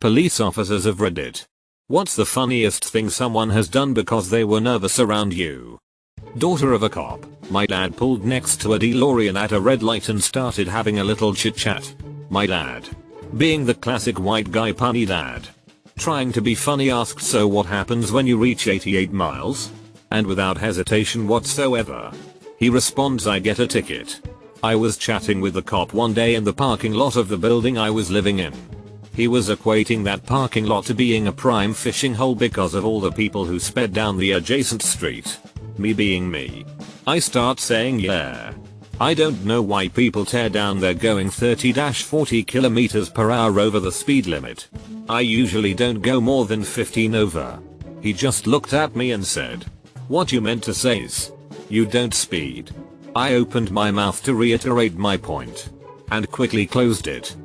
Police officers of Reddit. What's the funniest thing someone has done because they were nervous around you? Daughter of a cop, my dad pulled next to a DeLorean at a red light and started having a little chit chat. My dad, being the classic white guy punny dad, trying to be funny, asked, "So what happens when you reach 88 miles? And without hesitation whatsoever, he responds, "I get a ticket." I was chatting with the cop one day in the parking lot of the building I was living in. He was equating that parking lot to being a prime fishing hole because of all the people who sped down the adjacent street. Me being me, I start saying, "Yeah, I don't know why people tear down there going 30-40 km per hour over the speed limit. I usually don't go more than 15 over." He just looked at me and said, "What you meant to say is, you don't speed." I opened my mouth to reiterate my point and quickly closed it.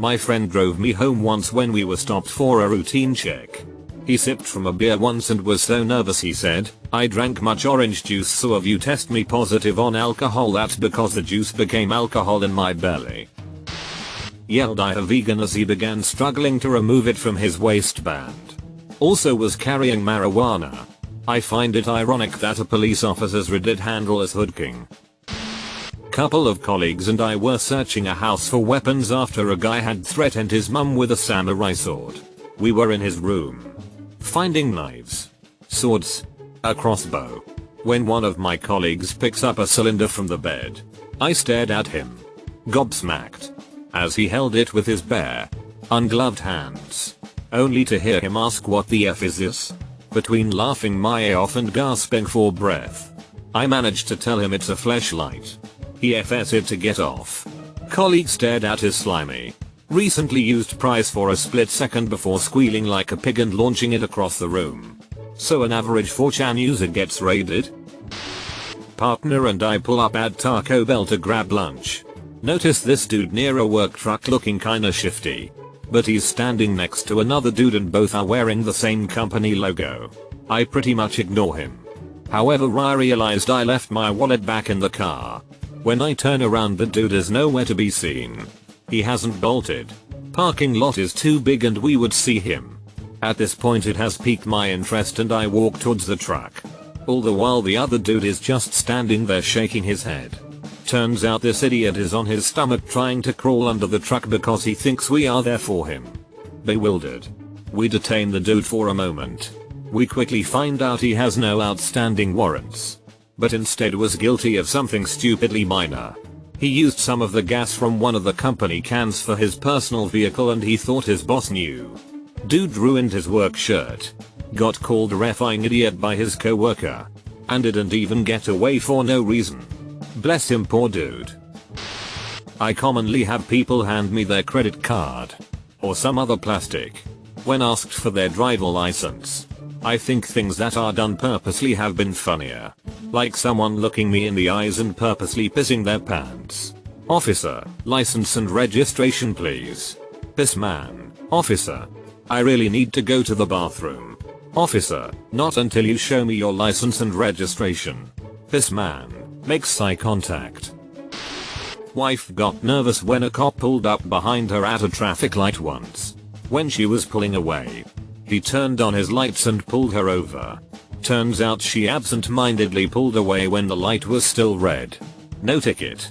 My friend drove me home once when we were stopped for a routine check. He sipped from a beer once and was so nervous he said, "I drank much orange juice, so if you test me positive on alcohol that's because the juice became alcohol in my belly." Yelled I a vegan as he began struggling to remove it from his waistband. Also was carrying marijuana. I find it ironic that a police officer's Reddit handle is Hood King. Couple of colleagues and I were searching a house for weapons after a guy had threatened his mum with a samurai sword. We were in his room, finding knives, swords, a crossbow, when one of my colleagues picks up a cylinder from the bed. I stared at him, gobsmacked, as he held it with his bare, ungloved hands, only to hear him ask, "What the F is this?" Between laughing my ear off and gasping for breath, I managed to tell him it's a fleshlight. He FS it to get off. Colleague stared at his slimy, recently used prize for a split second before squealing like a pig and launching it across the room. So an average 4chan user gets raided? Partner and I pull up at Taco Bell to grab lunch. Notice this dude near a work truck looking kinda shifty. But he's standing next to another dude and both are wearing the same company logo. I pretty much ignore him. However, I realized I left my wallet back in the car. When I turn around, the dude is nowhere to be seen. He hasn't bolted. Parking lot is too big and we would see him. At this point it has piqued my interest and I walk towards the truck. All the while the other dude is just standing there shaking his head. Turns out this idiot is on his stomach trying to crawl under the truck because he thinks we are there for him. Bewildered, we detain the dude for a moment. We quickly find out he has no outstanding warrants, but instead was guilty of something stupidly minor. He used some of the gas from one of the company cans for his personal vehicle and he thought his boss knew. Dude ruined his work shirt, got called a reffing idiot by his coworker, and didn't even get away for no reason. Bless him, poor dude. I commonly have people hand me their credit card or some other plastic when asked for their driver license. I think things that are done purposely have been funnier. Like someone looking me in the eyes and purposely pissing their pants. "Officer, license and registration please." Piss man. "Officer, I really need to go to the bathroom." "Officer, not until you show me your license and registration." Piss man. Makes eye contact. Wife got nervous when a cop pulled up behind her at a traffic light once. When she was pulling away, he turned on his lights and pulled her over. Turns out she absent-mindedly pulled away when the light was still red. No ticket.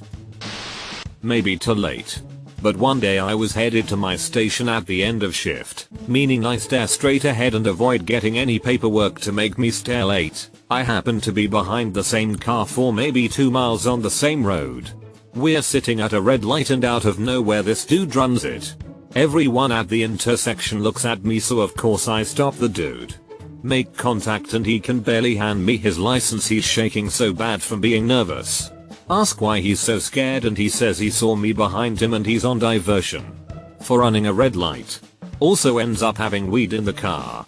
Maybe too late. But one day I was headed to my station at the end of shift, meaning I stare straight ahead and avoid getting any paperwork to make me stay late. I happened to be behind the same car for maybe 2 miles on the same road. We're sitting at a red light and out of nowhere this dude runs it. Everyone at the intersection looks at me, so of course I stop the dude. Make contact and he can barely hand me his license, he's shaking so bad from being nervous. Ask why he's so scared and he says he saw me behind him and he's on diversion for running a red light. Also ends up having weed in the car.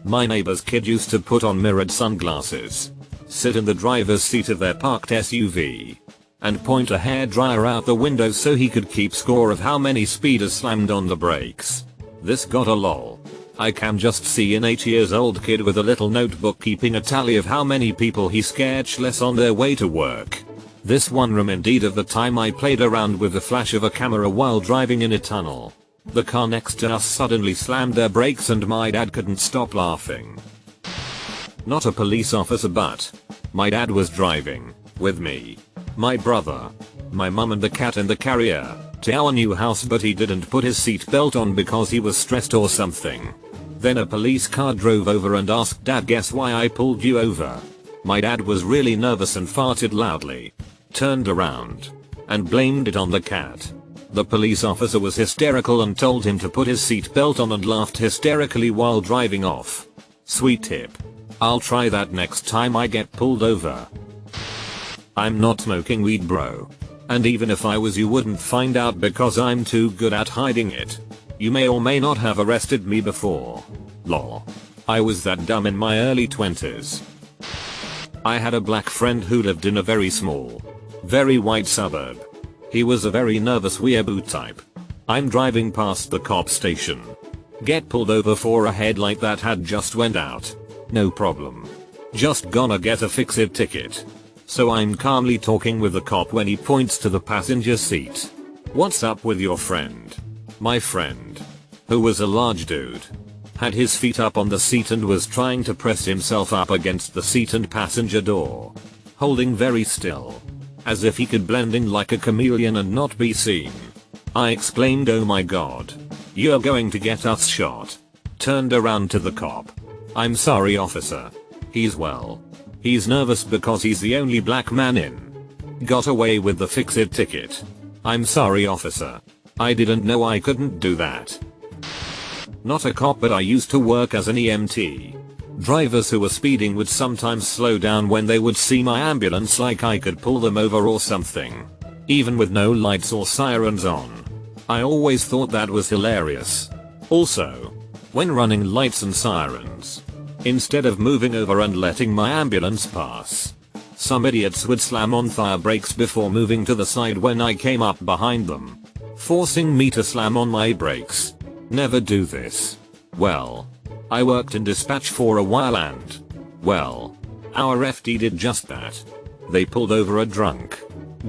My neighbor's kid used to put on mirrored sunglasses, sit in the driver's seat of their parked SUV, and point a hairdryer out the window so he could keep score of how many speeders slammed on the brakes. This got a lol. I can just see an 8-year-old kid with a little notebook keeping a tally of how many people he scared less on their way to work. This one room indeed of the time I played around with the flash of a camera while driving in a tunnel. The car next to us suddenly slammed their brakes and my dad couldn't stop laughing. Not a police officer, but my dad was driving with me, my brother, my mum and the cat in the carrier to our new house, but he didn't put his seatbelt on because he was stressed or something. Then a police car drove over and asked Dad, "Guess why I pulled you over?" My dad was really nervous and farted loudly, turned around, and blamed it on the cat. The police officer was hysterical and told him to put his seatbelt on and laughed hysterically while driving off. Sweet tip. I'll try that next time I get pulled over. I'm not smoking weed, bro. And even if I was, you wouldn't find out because I'm too good at hiding it. You may or may not have arrested me before. Lol. I was that dumb in my early 20s. I had a black friend who lived in a very small, very white suburb. He was a very nervous weeaboo type. I'm driving past the cop station. Get pulled over for a headlight that had just went out. No problem. Just gonna get a fix-it ticket. So I'm calmly talking with the cop when he points to the passenger seat. "What's up with your friend?" My friend, who was a large dude, had his feet up on the seat and was trying to press himself up against the seat and passenger door, holding very still, as if he could blend in like a chameleon and not be seen. I exclaimed, "Oh my god. You're going to get us shot." Turned around to the cop. "I'm sorry, officer. He's nervous because he's the only black man in. Got away with the fix-it ticket. I'm sorry, officer. I didn't know I couldn't do that." Not a cop, but I used to work as an EMT. Drivers who were speeding would sometimes slow down when they would see my ambulance, like I could pull them over or something, even with no lights or sirens on. I always thought that was hilarious. Also, when running lights and sirens, instead of moving over and letting my ambulance pass, some idiots would slam on fire brakes before moving to the side when I came up behind them, forcing me to slam on my brakes. Never do this. Well, I worked in dispatch for a while and, well, our FD did just that. They pulled over a drunk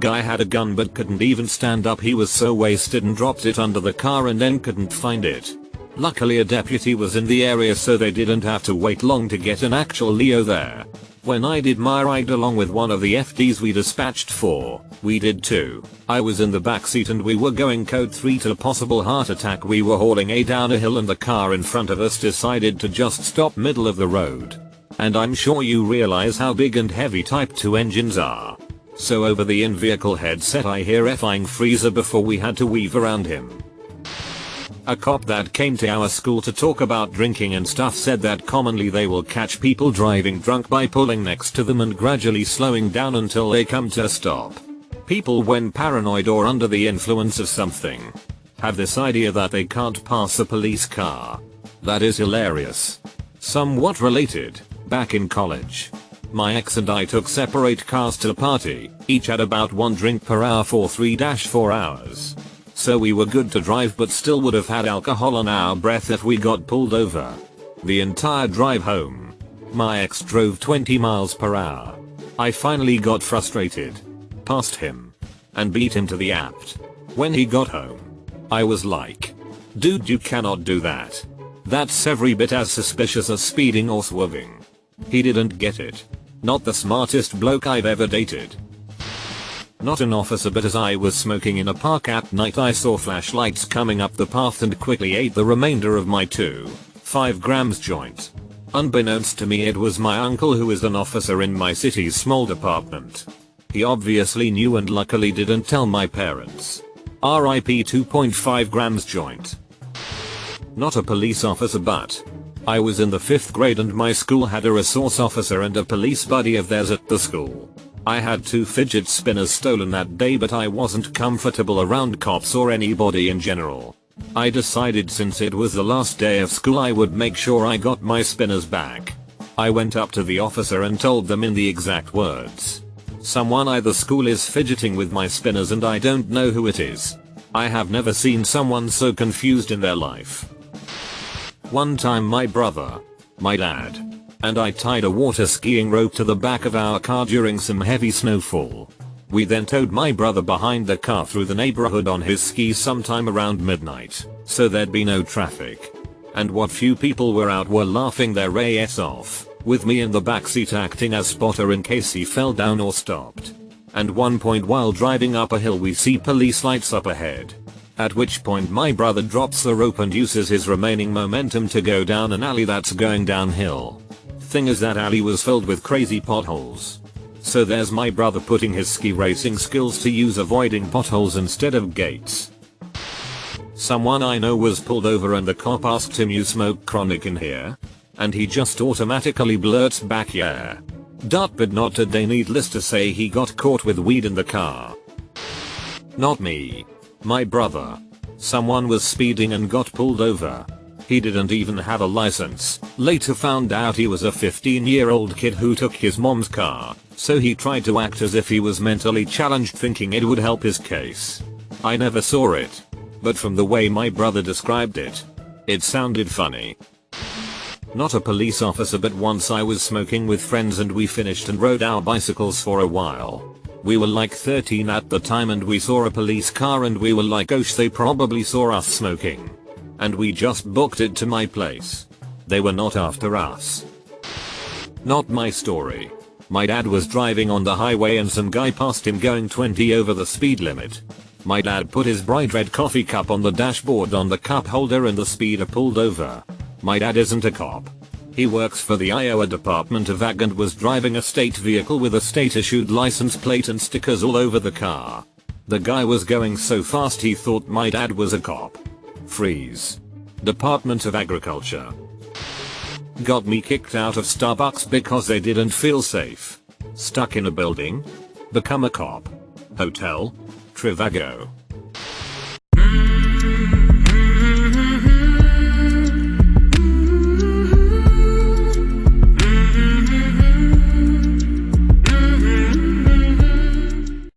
guy, had a gun but couldn't even stand up. He was so wasted and dropped it under the car and then couldn't find it. Luckily a deputy was in the area so they didn't have to wait long to get an actual Leo there. When I did my ride along with one of the FDs we dispatched for, we did too. I was in the backseat and we were going code 3 to a possible heart attack. We were hauling A down a hill and the car in front of us decided to just stop middle of the road. And I'm sure you realize how big and heavy Type 2 engines are. So over the in-vehicle headset I hear "effing freezer" before we had to weave around him. A cop that came to our school to talk about drinking and stuff said that commonly they will catch people driving drunk by pulling next to them and gradually slowing down until they come to a stop. People, when paranoid or under the influence of something, have this idea that they can't pass a police car. That is hilarious. Somewhat related, back in college, my ex and I took separate cars to a party, each had about 1 drink per hour for 3-4 hours. So we were good to drive but still would have had alcohol on our breath if we got pulled over. The entire drive home, my ex drove 20 miles per hour. I finally got frustrated, passed him, and beat him to the apt. When he got home, I was like, "Dude, you cannot do that. That's every bit as suspicious as speeding or swerving." He didn't get it. Not the smartest bloke I've ever dated. Not an officer, but as I was smoking in a park at night I saw flashlights coming up the path and quickly ate the remainder of my 2.5 grams joint. Unbeknownst to me it was my uncle, who is an officer in my city's small department. He obviously knew and luckily didn't tell my parents. RIP 2.5 grams joint. Not a police officer, but I was in the 5th grade and my school had a resource officer and a police buddy of theirs at the school. I had 2 fidget spinners stolen that day, but I wasn't comfortable around cops or anybody in general. I decided since it was the last day of school I would make sure I got my spinners back. I went up to the officer and told them in the exact words, "Someone at the school is fidgeting with my spinners and I don't know who it is." I have never seen someone so confused in their life. One time my brother, my dad, and I tied a water skiing rope to the back of our car during some heavy snowfall. We then towed my brother behind the car through the neighborhood on his skis sometime around midnight, so there'd be no traffic. And what few people were out were laughing their ass off, with me in the backseat acting as spotter in case he fell down or stopped. And one point while driving up a hill we see police lights up ahead. At which point my brother drops the rope and uses his remaining momentum to go down an alley that's going downhill. Thing is that alley was filled with crazy potholes. So there's my brother putting his ski racing skills to use avoiding potholes instead of gates. Someone I know was pulled over and the cop asked him, "You smoke chronic in here?" And he just automatically blurts back, "Yeah." But not today. Needless to say, he got caught with weed in the car. Not me. My brother. Someone was speeding and got pulled over. He didn't even have a license. Later found out he was a 15-year-old kid who took his mom's car, so he tried to act as if he was mentally challenged thinking it would help his case. I never saw it, but from the way my brother described it, it sounded funny. Not a police officer, but once I was smoking with friends and we finished and rode our bicycles for a while. We were like 13 at the time and we saw a police car and we were like, "Oh sh, they probably saw us smoking." And we just booked it to my place. They were not after us. Not my story. My dad was driving on the highway and some guy passed him going 20 over the speed limit. My dad put his bright red coffee cup on the dashboard on the cup holder and the speeder pulled over. My dad isn't a cop. He works for the Iowa Department of Ag and was driving a state vehicle with a state issued license plate and stickers all over the car. The guy was going so fast he thought my dad was a cop. Freeze. Department of Agriculture. Got me kicked out of Starbucks because they didn't feel safe. Stuck in a building. Become a cop. Hotel. Trivago.